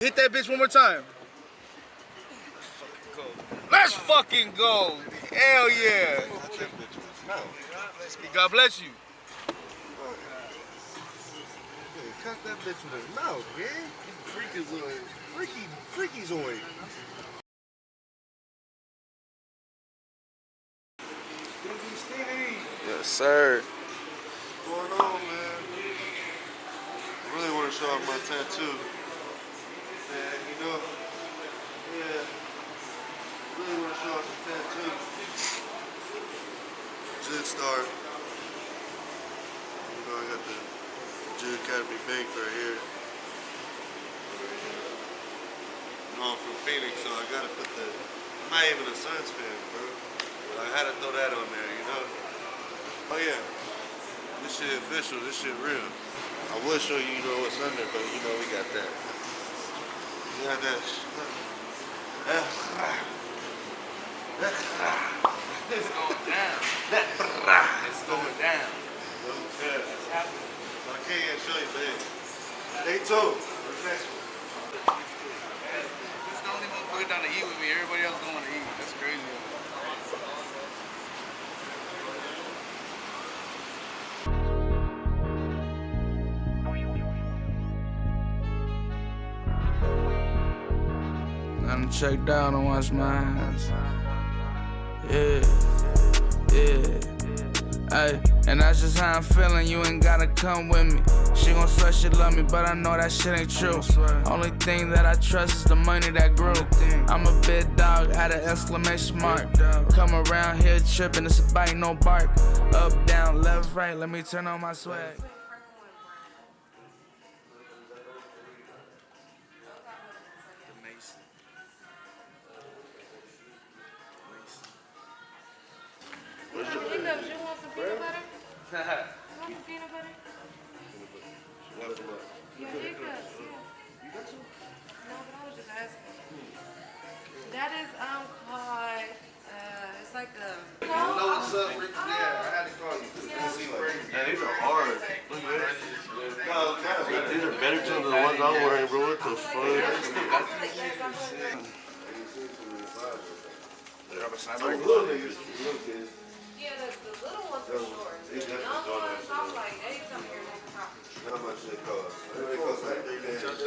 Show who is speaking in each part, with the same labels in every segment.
Speaker 1: Hit that bitch one more time. Let's fucking go. Hell yeah. God bless you.
Speaker 2: Cut that bitch in his mouth, man. Freakyzoid. Stevie.
Speaker 1: Yes, sir.
Speaker 2: What's going on, man? I really want to show off my tattoo. Man, you know, yeah. I really want to show off the tattoo. Jig Star. You know, I got the Jig Academy Bank right here. You know, I'm from Phoenix, so I gotta put the. I'm not even a Suns fan, bro. But I had to throw that on there, you know? Oh, yeah. This shit official, this shit real. I would show you, you know, what's under, but you know, we got that. We got that.
Speaker 1: It's going down. It's going down.
Speaker 2: It's happening. So I can't yet show you, but stay tuned. What's next one?
Speaker 1: This is the only motherfucker down to eat with me. Everybody else going to eat. That's crazy. I'm checked out and wash my hands. Yeah. Ay, and that's just how I'm feeling. You ain't gotta come with me. She gon' swear she love me, but I know that shit ain't true. Only thing that I trust is the money that grew. I'm a big dog, add an exclamation mark. Come around here tripping, it's a bite, no bark. Up, down, left, right, let me turn on my swag.
Speaker 3: Hiccups, you want some peanut butter? You want some peanut butter? Your hiccups, yeah.
Speaker 2: You got some?
Speaker 3: No, but I was just asking. That is called it's like a.
Speaker 2: What's up, Rick? Yeah, I had to call you. Man, these are hard. Look at this. These are better than the ones I'm wearing, bro. What the fuck? Little niggas.
Speaker 3: Yeah, the little ones are short. The young ones, I'm like, they come here and talk.
Speaker 2: How much they cost? They cost like $3.
Speaker 1: Should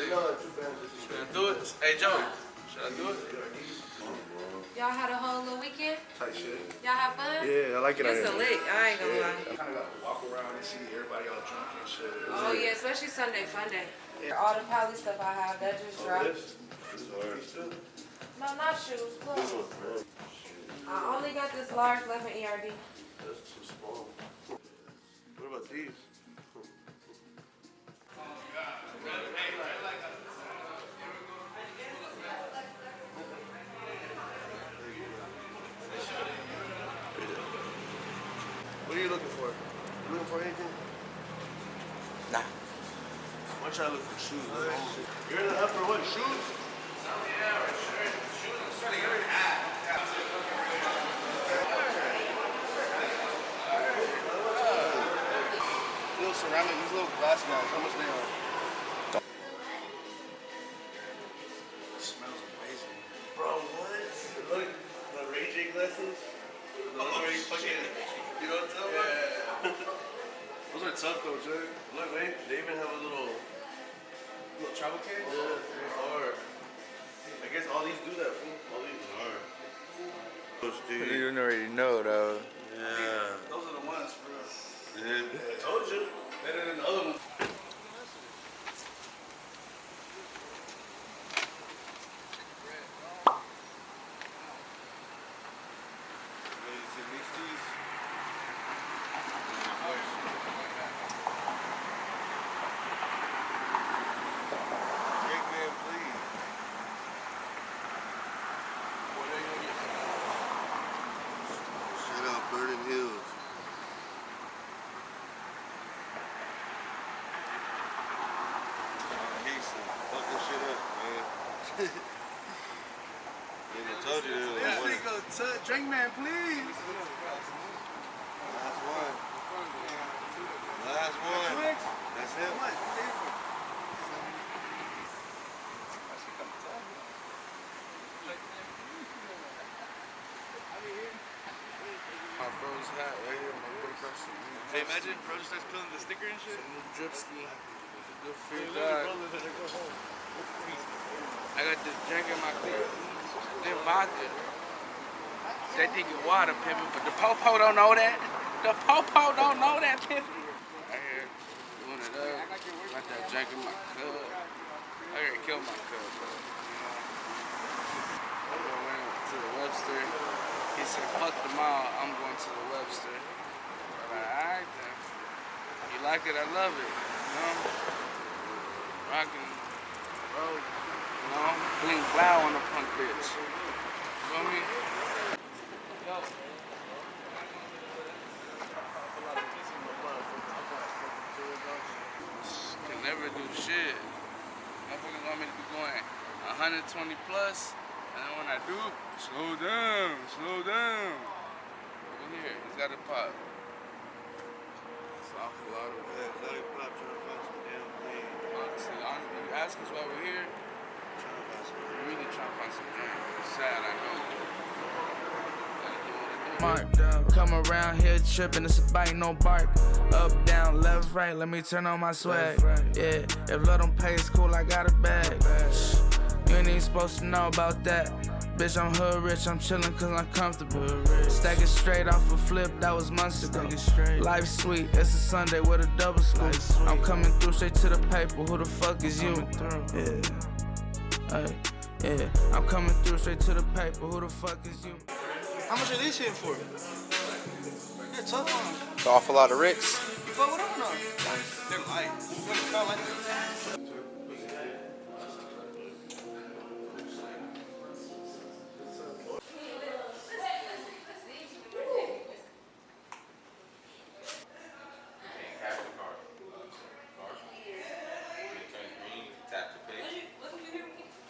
Speaker 1: I do it? Hey, Joey, should I do it?
Speaker 3: Y'all had a whole little weekend?
Speaker 1: Tight shit.
Speaker 3: Y'all have fun?
Speaker 1: Yeah, I like it.
Speaker 3: It's a lick, I ain't gonna lie.
Speaker 1: I kind of got to walk around and see everybody all drunk and shit.
Speaker 3: Oh yeah, especially Sunday fun day. All the poly stuff I have, that just dropped. No, not shoes, clothes. I only got this large left in ERD.
Speaker 2: That's too small. What about these? What are you looking for? You looking for anything?
Speaker 1: Nah.
Speaker 2: Why don't I look for shoes? You're in the upper what? Shoes?
Speaker 1: Little ceramic, these little glass guys, how much they are? It smells amazing.
Speaker 2: Bro, what? Look, the raging lessons. Where you fucking, you know what I'm talking about?
Speaker 1: Those are tough though, Jay.
Speaker 2: Look, man, they even have a little
Speaker 1: Travel case?
Speaker 2: Yeah, they are. I guess all these do that, fool. All these are.
Speaker 1: You didn't already know, though.
Speaker 2: Yeah.
Speaker 1: Those are the ones, bro.
Speaker 2: Yeah. I told you.
Speaker 1: Better than the other ones.
Speaker 2: I told you there was one.
Speaker 1: Drink man, please.
Speaker 2: Last one. Last one. That's it. Hey, imagine bro just starts peeling the sticker and shit.
Speaker 1: Dripski. Good for your dog. I got this drink in my cup. Then vodka. They think it's water, Pimpin', but the popo don't know that. The popo don't know that, Pimpin'. Right here, doing it up. Got that drink in my cup. I gotta kill my cup, bro. I went to the Webster. He said, fuck the mall, I'm going to the Webster. I'm like, alright then. You like it, I love it. You know? Rockin', roll, you know? Bling blow on the punk bitch. You feel me? Yo. Can never do shit. Motherfuckers want me to be going 120 plus, and then when I do, slow down, slow down. Over here, it's got to pop. It's an awful lot of
Speaker 2: Yeah, Zolly Pop trying to find some damn thing.
Speaker 1: honestly, you ask us why we're here,
Speaker 2: Trying to find some
Speaker 1: we're really trying to find some drink. It's sad, I know. Come around here tripping, it's a bite, no bark. Up, down, left, right, let me turn on my swag. Yeah, if love don't pay, it's cool, I got a bag. Shh, you ain't even supposed to know about that. Bitch, I'm hood rich, I'm chillin' cause I'm comfortable. Stack it straight off a flip, that was months ago. Life sweet, it's a Sunday with a double scoop. I'm coming through straight to the paper, who the fuck is you? Yeah, hey, yeah, I'm coming through straight to the paper, who the fuck is you?
Speaker 4: How much are these hitting for? Yeah, tough on them.
Speaker 5: It's an awful lot of Ricks.
Speaker 4: You fuck with them or not? They're light. They're not like that.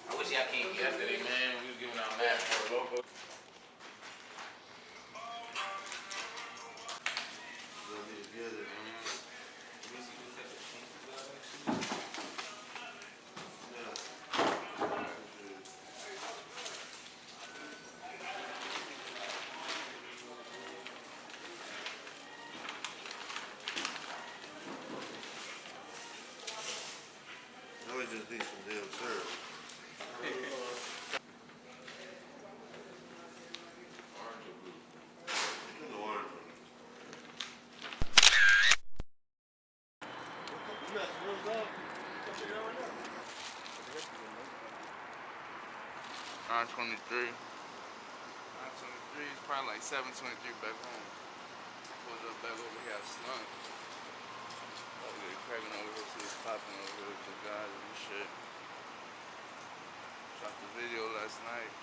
Speaker 6: I wish y'all came yesterday, man. We was giving out mad for a local.
Speaker 2: They'll be together, man. Now we just need some damn syrup. Get the orange one.
Speaker 1: Nine 23. 923 is probably like 723 back home. Pulled up back over here, slunk. Over there cracking over here, see it's popping over here with the guys and shit. Shot the video last night.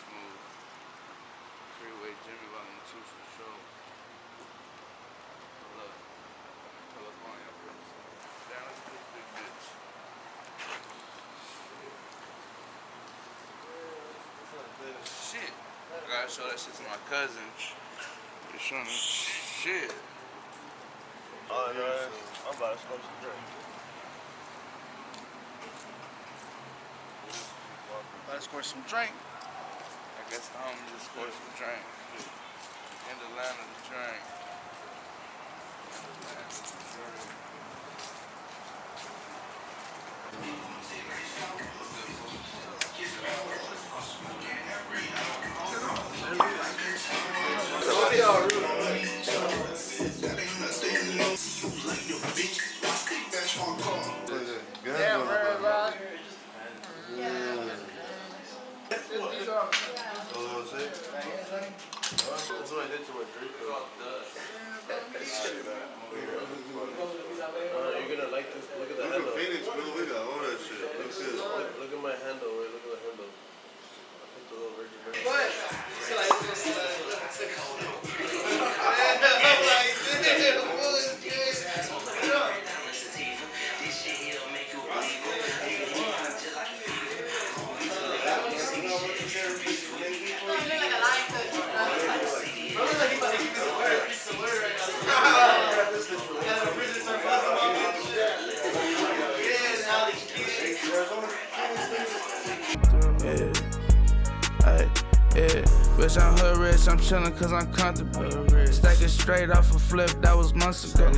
Speaker 1: Smooth. Freeway Jimmy Volume 2 for sure. Pull up on your place. Down to this big bitch. Shit. I gotta show that shit to my cousin. You showing me shit.
Speaker 4: Oh, yeah. I'm about to smoke some drink. About to squirt some drink.
Speaker 1: I guess the homie just scored some drink. In the line of the drink.
Speaker 2: Damn, bro.
Speaker 4: That's what I did to my drink. You're gonna like this. Look at the
Speaker 2: Look
Speaker 4: handle.
Speaker 2: at Phoenix, bro. We got all that shit. Looks good.
Speaker 4: Look at my handle. Right? Look at the handle. I picked a little virgin berry.
Speaker 1: Yeah, bitch, I'm hood rich, I'm chillin' cause I'm comfortable. Stacking straight off a flip, that was months ago.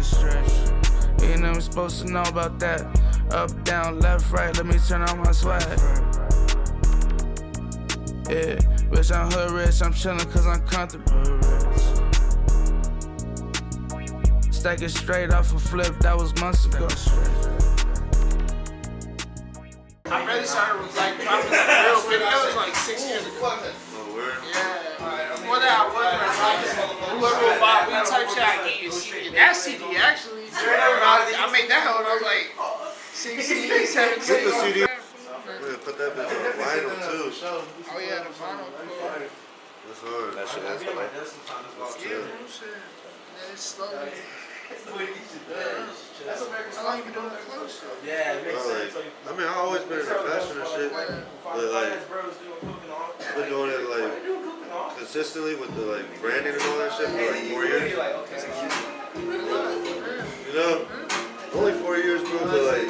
Speaker 1: You ain't never supposed to know about that. Up, down, left, right, let me turn on my swag. Yeah, bitch, I'm hood rich, I'm chillin' cause I'm comfortable. Stacking straight off a flip, that was months ago.
Speaker 5: I really started with like dropping real videos like 6 years ago.
Speaker 2: Oh, word?
Speaker 5: Yeah. Before that, I wasn't dropping. Whoever would buy me type shit, I gave you a CD. That CD actually, I made that when I was like 16, 17.
Speaker 2: Get the CD. Yeah, put that bitch on vinyl too.
Speaker 5: Oh yeah, the vinyl.
Speaker 2: That's hard.
Speaker 4: That shit is like
Speaker 5: Yeah, bro, shit. And it's slowly. How long you been doing the clothes?
Speaker 4: Yeah, it makes sense.
Speaker 2: I mean, I've always been into fashion and shit, but like, I've been doing it like consistently with the like branding and all that shit for like 4 years. You know, only 4 years, bro. But like,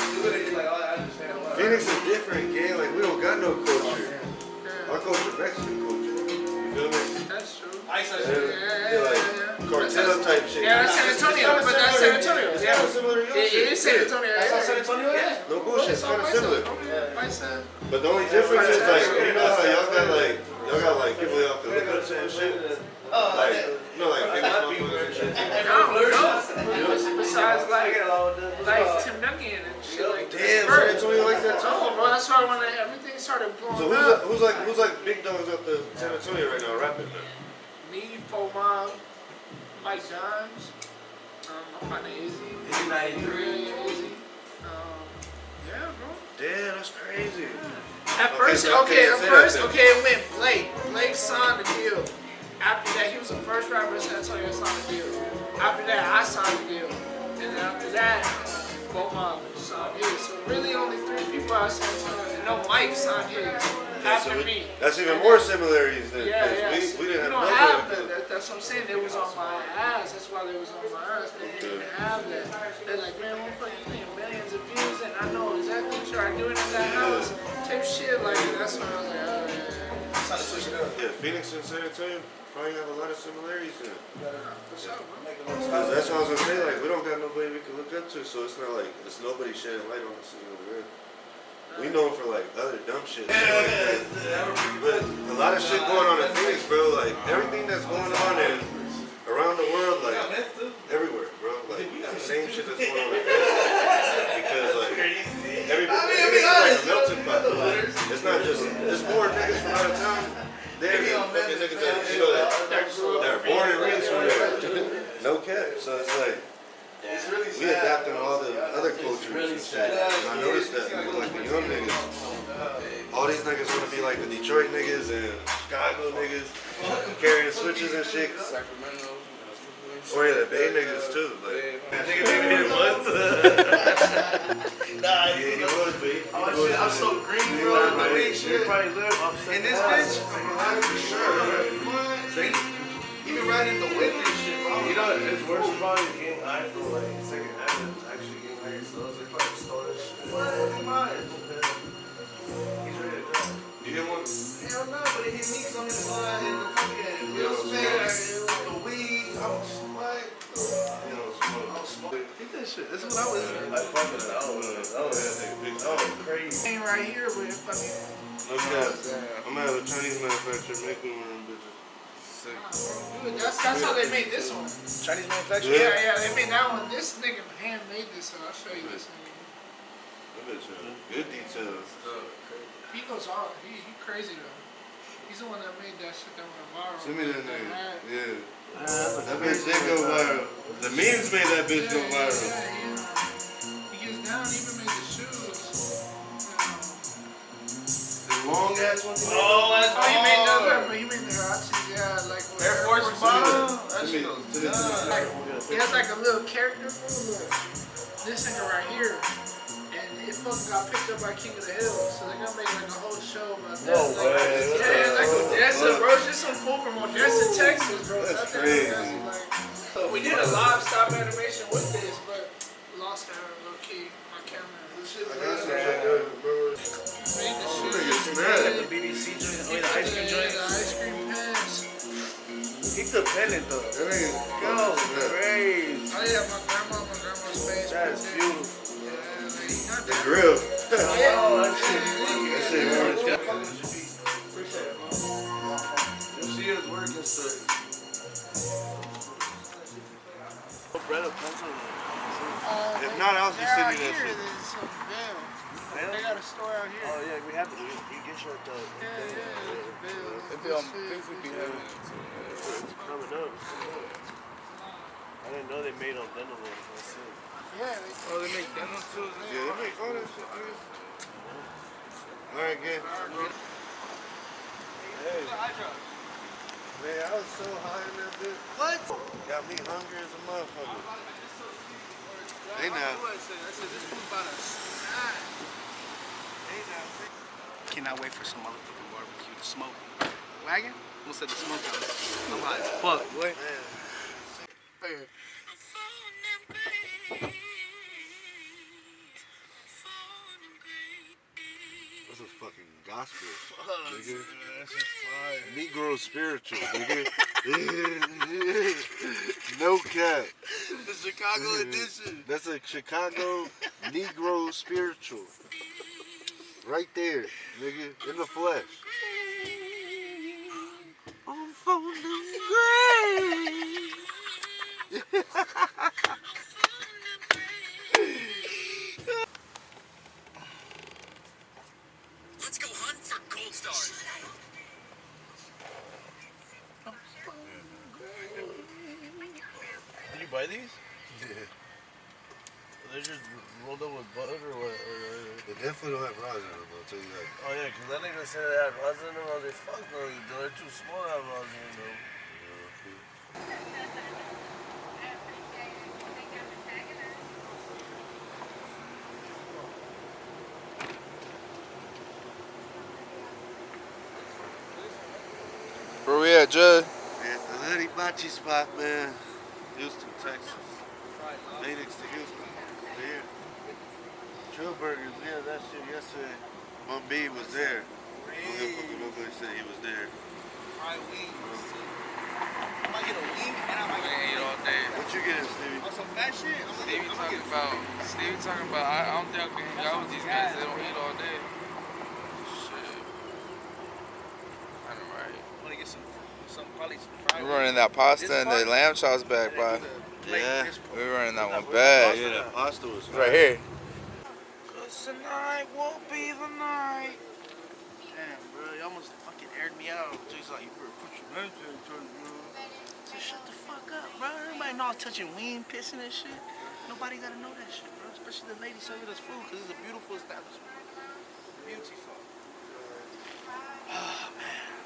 Speaker 2: Phoenix is different, gang. Like, we don't got no culture. Our culture, Mexican culture. You feel me?
Speaker 5: That's true.
Speaker 2: Yeah, like cartel type shit.
Speaker 5: Yeah, that's San Antonio, but that's San Antonio.
Speaker 2: It's
Speaker 5: Yeah,
Speaker 2: kind of similar to your
Speaker 5: it
Speaker 2: shit.
Speaker 5: is San Antonio.
Speaker 4: That's San Antonio?
Speaker 5: Yeah.
Speaker 2: No bullshit, it's kind of similar.
Speaker 5: Yeah.
Speaker 2: But the only difference is like, you know how y'all got like people y'all can look up to and shit. Like, you know, like famous motherfuckers and shit.
Speaker 5: No. Besides like Tim Duncan and shit like that.
Speaker 2: Damn, San Antonio like that too.
Speaker 5: Oh, bro, that's why when everything started blowing
Speaker 2: So
Speaker 5: up.
Speaker 2: who's like big dogs out the San Antonio right now rapping, man?
Speaker 5: Me, Fo Mob, Mike Dimes, my partner Izzy.
Speaker 4: Izzy 93.
Speaker 5: Yeah, Izzy. Yeah, bro.
Speaker 2: Damn, that's crazy.
Speaker 5: At first, it went Blake. Blake signed the deal. After that, he was the first rapper in San Antonio to sign the deal. After that, I signed the deal. And then after that, Fo Mob signed his. So really only 3 people out of San Antonio. And no, Mike signed his. After me.
Speaker 2: That's even more similarities than
Speaker 5: Yeah.
Speaker 2: we didn't have
Speaker 5: don't
Speaker 2: no
Speaker 5: have
Speaker 2: way.
Speaker 5: that. That's what I'm saying. They was on my ass. That's why they was on my ass. They didn't have that. They're like, man, I'm fucking paying millions of views and I know exactly what you're doing in that house. Type shit like that. That's when I was like, oh yeah.
Speaker 2: Yeah, Phoenix and San Antonio probably have a lot of similarities in it.
Speaker 5: For sure, bro.
Speaker 2: That's what I was gonna say. Like, we don't got nobody we can look up to, so it's not like it's nobody shedding light on us. You know, we known for like other dumb shit. But a lot of shit going on in Phoenix, bro. Like everything that's going on in around the world, like everywhere, bro. Like the same shit that's going on in Phoenix. Because like everybody, it's like a melting pot. It's not just. There's more niggas from out of town. They're fucking niggas that you know that are born and raised from there. No cap. So it's like. We adapting all the other cultures and shit. And I noticed that with like the young niggas. All these niggas want to be like the Detroit niggas and Chicago niggas, carrying switches and shit.
Speaker 1: Sacramento.
Speaker 2: Or yeah, the Bay niggas too. Like,
Speaker 4: Nigga didn't hit once.
Speaker 2: nah, yeah, he was, but he
Speaker 4: I'm so green, bro. My big shit. Probably live off
Speaker 7: And this bitch, for sure. He been riding the wind and shit, bro.
Speaker 4: You know, it's worse about it getting high for like second hand than actually getting high yourself. They probably stole that shit. What? He's ready to die.
Speaker 2: You hit one?
Speaker 7: Hell no, but it hit me because I'm in the fucking real space with the weed. I was like,
Speaker 4: Get that shit. This is what I was doing. I fucking that was crazy.
Speaker 5: Ain't right here, but fucking.
Speaker 2: No cap. I'm gonna have a Chinese manufacturer make me one of them bitches.
Speaker 5: That's how they made this one.
Speaker 4: Chinese manufacturer?
Speaker 5: Yeah, they made that one. This nigga handmade this, so I'll show you this nigga.
Speaker 2: That bitch has good details.
Speaker 5: He goes all, he crazy though. He's the one that made that shit that went viral.
Speaker 2: Send me that nigga.
Speaker 5: hat.
Speaker 2: Yeah. That bitch did go viral. The memes made that bitch go viral.
Speaker 5: He gets down, he even made the shoes.
Speaker 2: The long ass one.
Speaker 5: He made the Huaraches, like
Speaker 7: Air Force bottom. That
Speaker 2: Send
Speaker 7: shit
Speaker 2: me-
Speaker 7: goes
Speaker 2: send it to me.
Speaker 5: like, he has like a little character for this nigga right here. And it fucking got picked up by King of the Hill. So they're gonna make like a whole show about that.
Speaker 4: No way.
Speaker 5: Yeah, like Odessa, bro. It's just some fool from Odessa, Texas, bro.
Speaker 2: That's
Speaker 5: Not that
Speaker 2: crazy.
Speaker 5: Odessa, like, we did a live stop animation with this, but lost that low key. My camera. This shit
Speaker 2: I
Speaker 5: was
Speaker 2: got some shit good, bro.
Speaker 5: made the shit.
Speaker 2: Nigga, snap.
Speaker 4: The BBC joint, I mean the ice cream joint.
Speaker 5: The ice cream
Speaker 4: He's dependent though. That nigga go crazy.
Speaker 5: Oh yeah, my grandma's face.
Speaker 4: That's beautiful.
Speaker 5: Yeah, like, you got
Speaker 2: The
Speaker 5: that.
Speaker 2: grill.
Speaker 4: Oh, that shit.
Speaker 2: That shit works.
Speaker 4: Appreciate it, man. You'll see us working stuff. Brother, pencil.
Speaker 2: If not, I'll just send you that shit.
Speaker 5: They got a store out here.
Speaker 4: Oh yeah, we have to. You get your
Speaker 5: Yeah, there's a bill.
Speaker 1: If they on things we be having.
Speaker 4: It's coming up. I didn't know they made on dental ones. That's it.
Speaker 5: Yeah, they
Speaker 1: Oh, they make dental too.
Speaker 2: Yeah, they make all that shit, nigga. Alright, good. Hey. Man, I was so high in that bitch.
Speaker 5: What?
Speaker 2: Got me hungry as a motherfucker. Hey now.
Speaker 8: Cannot wait for some motherfucking barbecue to smoke. Wagon? We'll set the smoke out. I'm high as fuck, boy.
Speaker 2: That's a fucking gospel, nigga. That's just fire. Negro spiritual, nigga. No cap.
Speaker 8: The Chicago edition.
Speaker 2: That's a Chicago Negro spiritual. Right there, nigga, in the flesh. I'm falling great.
Speaker 6: Let's go hunt for gold stars.
Speaker 4: Did you buy these?
Speaker 2: Yeah.
Speaker 4: They're just rolled up with butter or what?
Speaker 2: They definitely don't have rosin in them, I'll tell you that.
Speaker 4: Oh yeah, because that nigga said they had rosin in them. I was like, fuck no, they're too small to have rosin in them.
Speaker 1: Where we at, Judd?
Speaker 2: At the Honey Bachi spot, man. Houston, Texas. Phoenix to Houston. Here. Trill Burgers, we had that shit yesterday. Mom B was there. Nobody said he was there.
Speaker 8: Fried wings. I might get a wing and I might get a
Speaker 1: I ate all day.
Speaker 2: What you getting, Stevie?
Speaker 8: on some fat shit.
Speaker 1: Stevie talking about, I don't think I can hang out with these guys. They don't eat all day. Shit. I know, right?
Speaker 8: I'm gonna get some probably some fried
Speaker 1: We're running that pasta and the lamb chops back, by.
Speaker 2: Yeah.
Speaker 1: We're running that one back.
Speaker 2: Yeah, that pasta was
Speaker 1: Right here.
Speaker 8: Cause tonight won't be the night. Damn, bro, you almost fucking aired me out. Just like, you better put your hands in, bro. Just shut the fuck up, bro. Everybody know I'm touching weed, pissing and shit. Nobody gotta know that shit, bro. Especially the lady serving us food, cause it's a beautiful establishment. Beautiful. Oh, man.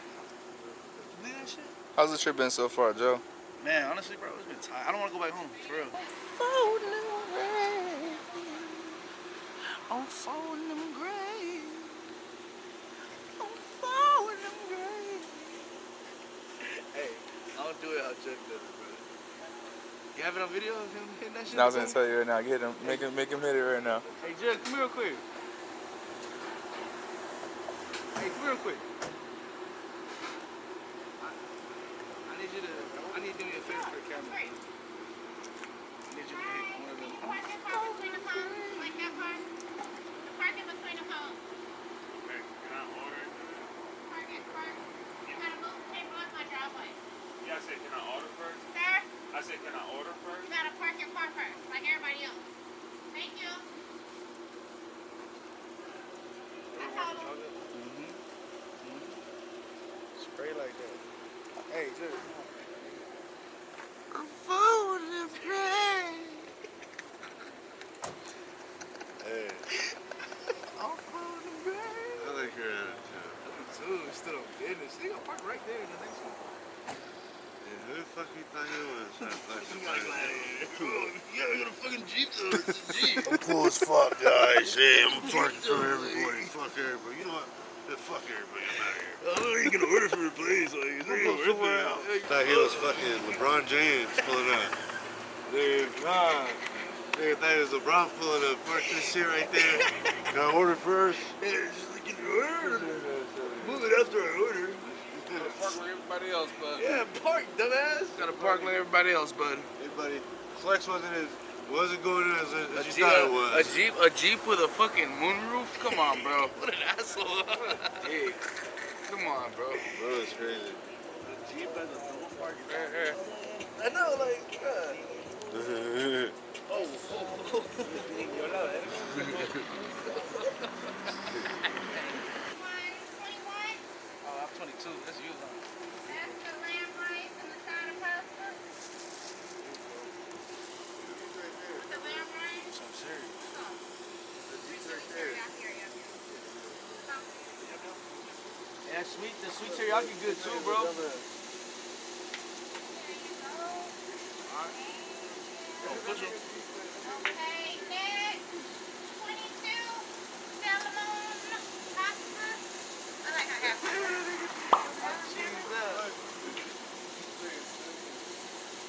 Speaker 8: You believe that shit?
Speaker 1: How's the trip been so far, Joe?
Speaker 8: Man, honestly, bro, it's been tired. I don't want to go back home, for real. I'm folding them grave. I'm folding them grave. Hey, I don't do it how Chuck does it, bro. You have it on video of him hitting that shit?
Speaker 1: I was gonna tell you right now, get him, make him hit it right now.
Speaker 8: Hey, Chuck, come here real quick. Hey, come here real quick. I need you to do me a favor for the camera. I need you to hit one of them.
Speaker 9: Like that part? The part in between the homes.
Speaker 6: Okay, can I order?
Speaker 9: Park it first. You gotta move the paper off my driveway.
Speaker 6: Yeah, I said, can I order first?
Speaker 9: Sir,
Speaker 6: I said, can I order first?
Speaker 9: you gotta park your car first, like everybody else. Thank you. That's all.
Speaker 8: Spray like that. Hey, Chuck.
Speaker 2: I'm folding them grave. Hey.
Speaker 8: I'm folding them grave.
Speaker 2: I like your attitude.
Speaker 8: Too, it's still on business. They gonna park right there in the next one.
Speaker 2: Yeah, who the fuck you thought you was? Trying to flex your
Speaker 8: Yeah, I got a fucking Jeep though. It's a Jeep.
Speaker 2: I'm cool as fuck, guys. Hey, I'm parking for everybody. Fuck everybody. You know what? Yeah, fuck everybody. I'm out of here.
Speaker 8: Oh, you gonna order for the place? Like,
Speaker 2: Thought he was fucking LeBron James pulling up. Dude, nah. Nigga thought it was LeBron pulling up. Park this shit right there. Got to order first.
Speaker 8: Yeah, just like you order. Move it after I order.
Speaker 1: Park where everybody else, bud.
Speaker 8: Yeah, park, dumbass.
Speaker 1: Gotta park like everybody else, bud.
Speaker 2: Hey, buddy. Flex wasn't going in as you thought it was.
Speaker 1: A Jeep with a fucking moonroof? Come on, bro.
Speaker 8: What an asshole.
Speaker 1: Hey, come on, bro.
Speaker 2: Bro, it's crazy.
Speaker 8: The Jeep has a double parking. I know, like, oh. Oh, I'm 22. That's you, huh?
Speaker 9: That's the lamb rice and the side of pasta. With the lamb rice.
Speaker 8: I'm serious. Yeah, the sweet teriyaki good too, bro.
Speaker 9: Okay, next. 22. Salmon pasta. I like how I have pasta.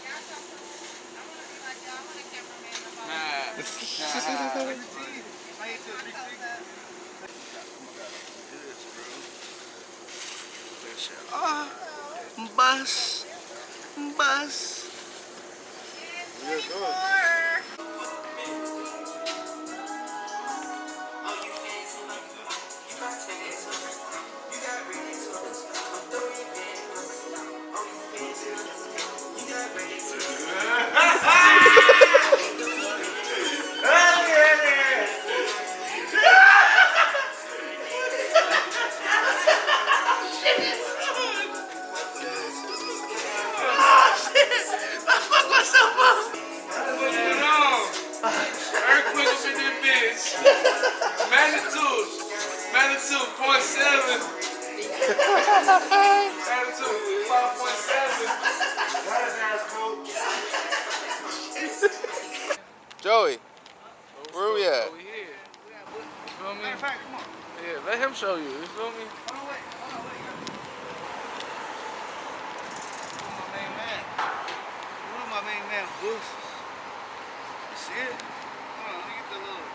Speaker 9: I want to be like y'all. I want a cameraman about
Speaker 8: Bus.
Speaker 1: Earthquake up in this bitch. Magnitude 0.7. Magnitude 5.7. Joey, where we at? Over here. You feel me?
Speaker 8: Matter of fact, come on.
Speaker 1: Yeah, let him show you. You feel me?
Speaker 8: Hold on, wait. My main man. Look, my main man, Buccees. You see it? Hold on, let me get the little.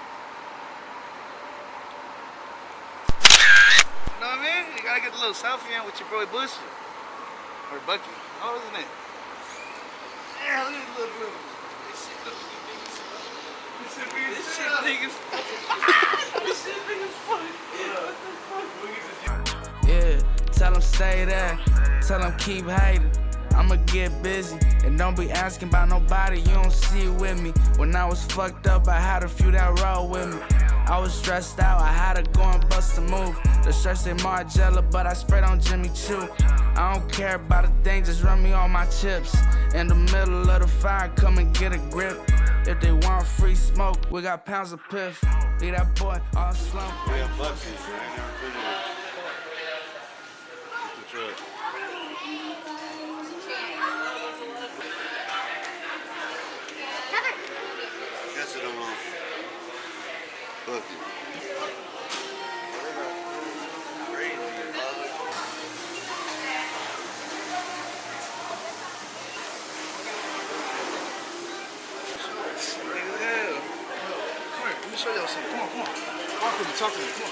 Speaker 8: You know what I mean? You gotta get the little selfie in with your boy Buccees. Or Bucky. What was his name? Yeah, look at the little bro. This shit big as fuck. This shit big as fuck.
Speaker 1: Yeah, tell him stay there. Tell him keep hating. I'ma get busy and don't be asking about nobody you don't see with me. When I was fucked up, I had a few that roll with me. I was stressed out, I had to go and bust a move. The shirt say Margiela, but I sprayed on Jimmy Choo. I don't care about a thing, just run me all my chips. In the middle of the fire, come and get a grip. If they want free smoke, we got pounds of piff. Leave that boy all slump.
Speaker 2: Yeah, Buccees. I ain't never been there. Get the truck. Guess it alone. Fuck it.
Speaker 8: Show y'all something. Come on. Talk to me. Come on.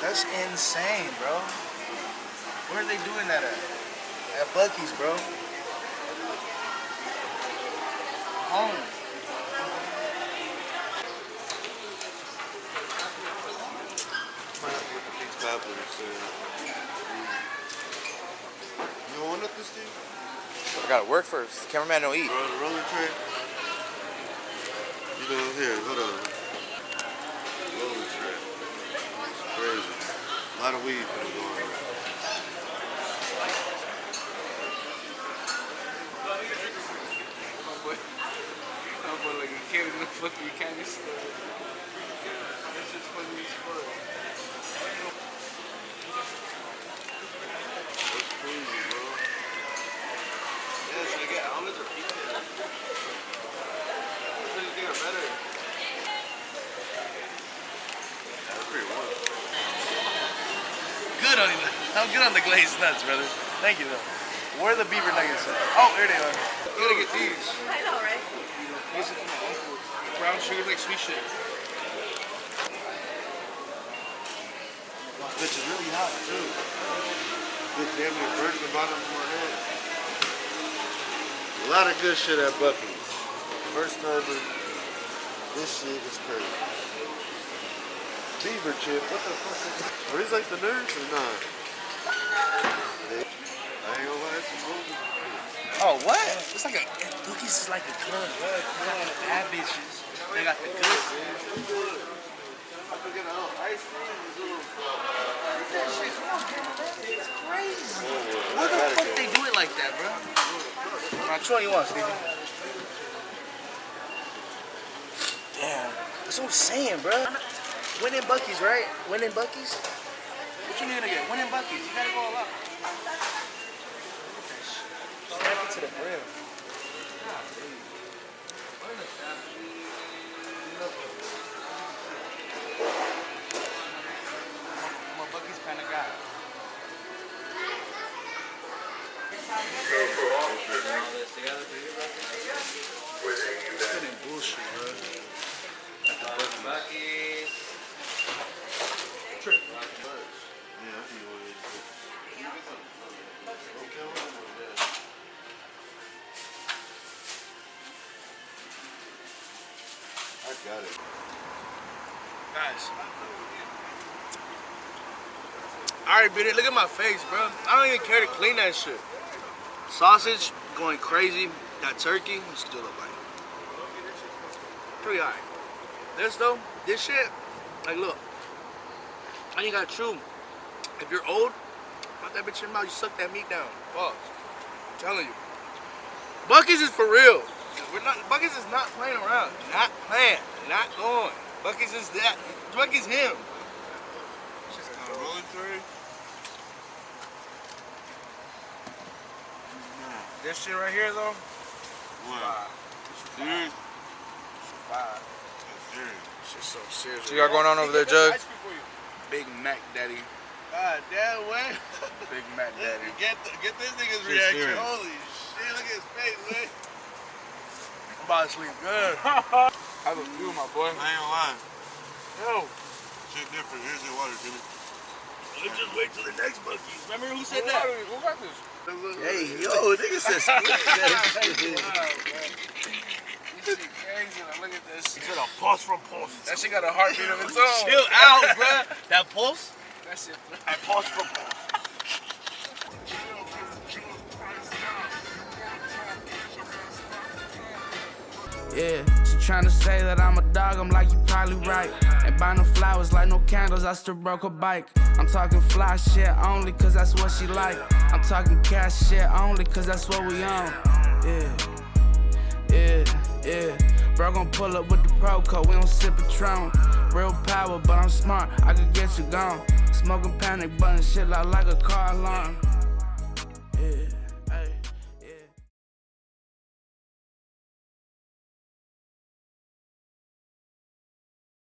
Speaker 8: That's insane, bro. Where are they doing that at? At Buccees, bro. Home.
Speaker 2: Might have to put the big tablet instead. You don't want nothing, Steve?
Speaker 6: I gotta work first. Cameraman don't eat.
Speaker 2: Bro, the rolling tray. You know, here, hold on. Rolling tray. Crazy. A lot of weed going on.
Speaker 1: I'm like a kid in the fucking candy store. It's just funny as fuck.
Speaker 2: That's crazy, bro. Yeah, should I get outlets or pizza? What do you think are better? That's pretty warm.
Speaker 8: Good on you. I'm good on the glazed nuts, brother. Thank you, though. Where are the beaver nuggets at? Oh, there they are.
Speaker 2: You gotta get these.
Speaker 3: I know, right?
Speaker 8: These are from my uncle. Brown sugar, like sweet shit. bitch is really hot too.
Speaker 2: Good damn near burnt the bottom of my head. A lot of good shit at Buccees. First time, this shit is crazy. Beaver chip, what the fuck is that? Are these like the nerds or not? I ain't gonna lie, it's some movie.
Speaker 8: Oh, what? It's like a Buccees is like a club. They got the bad bitches. They got the good.
Speaker 2: I forget how ice cream is a little.
Speaker 8: That shit, come on, man. It's crazy. Why the fuck they do it like that, bro? Which one you want, Stevie? Damn. That's what I'm saying, bro. Win in Buccees, right? Win in Buccees? What you gonna get? Win in Buccees. You gotta go all out. Snap it to the brim. I'm a Buccees kind of guy. It's bullshit, bro.
Speaker 6: Buccees.
Speaker 2: Yeah, I think what it is. Okay, I got it.
Speaker 8: Guys. I already beat it. Look at my face, bro. I don't even care to clean that shit. Sausage going crazy. That turkey, let's do a little bite. Pretty alright. This though, this shit, like look, I ain't got to chew. If you're old, put that bitch in your mouth, you suck that meat down. Pause. I'm telling you. Buccees is for real. Buccees is not playing around. Not playing. Not going. Buccees is that. Buccees him.
Speaker 2: Rolling curry?
Speaker 8: This shit right here though,
Speaker 2: What? Serious?
Speaker 8: fire.
Speaker 2: That's serious.
Speaker 8: Shit's so serious.
Speaker 1: What you got going on over there, Jug?
Speaker 8: Big Mac Daddy.
Speaker 2: God damn, way.
Speaker 8: Big Mac Daddy.
Speaker 2: Get this nigga's
Speaker 8: Shit
Speaker 2: reaction.
Speaker 8: serious.
Speaker 2: Holy shit, look at his face, man.
Speaker 8: I'm about to sleep good.
Speaker 1: Have a view, my boy.
Speaker 2: I ain't gonna lie.
Speaker 8: Yo,
Speaker 2: Shit different. Here's your water, Jimmy.
Speaker 8: let's just wait till the next Buccees. Remember who said that?
Speaker 1: Who got this?
Speaker 8: Hey, yo, nigga said split that shit.
Speaker 1: You shit crazy. Now look at this.
Speaker 8: He said a pulse from pulse.
Speaker 1: That shit got a heartbeat of its own.
Speaker 8: Chill out, bruh. That pulse?
Speaker 1: That shit.
Speaker 8: A pulse from pulse.
Speaker 1: Yeah, she tryna say that I'm a dog, I'm like, you probably right. Ain't buy no flowers, like no candles, I still broke her bike. I'm talking fly shit only, cause that's what she like. I'm talking cash shit only, cause that's what we on. Yeah. Bro gon' pull up with the pro code, we don't sip Patron. Real power, but I'm smart, I could get you gone. Smoking panic button, shit like a car alarm.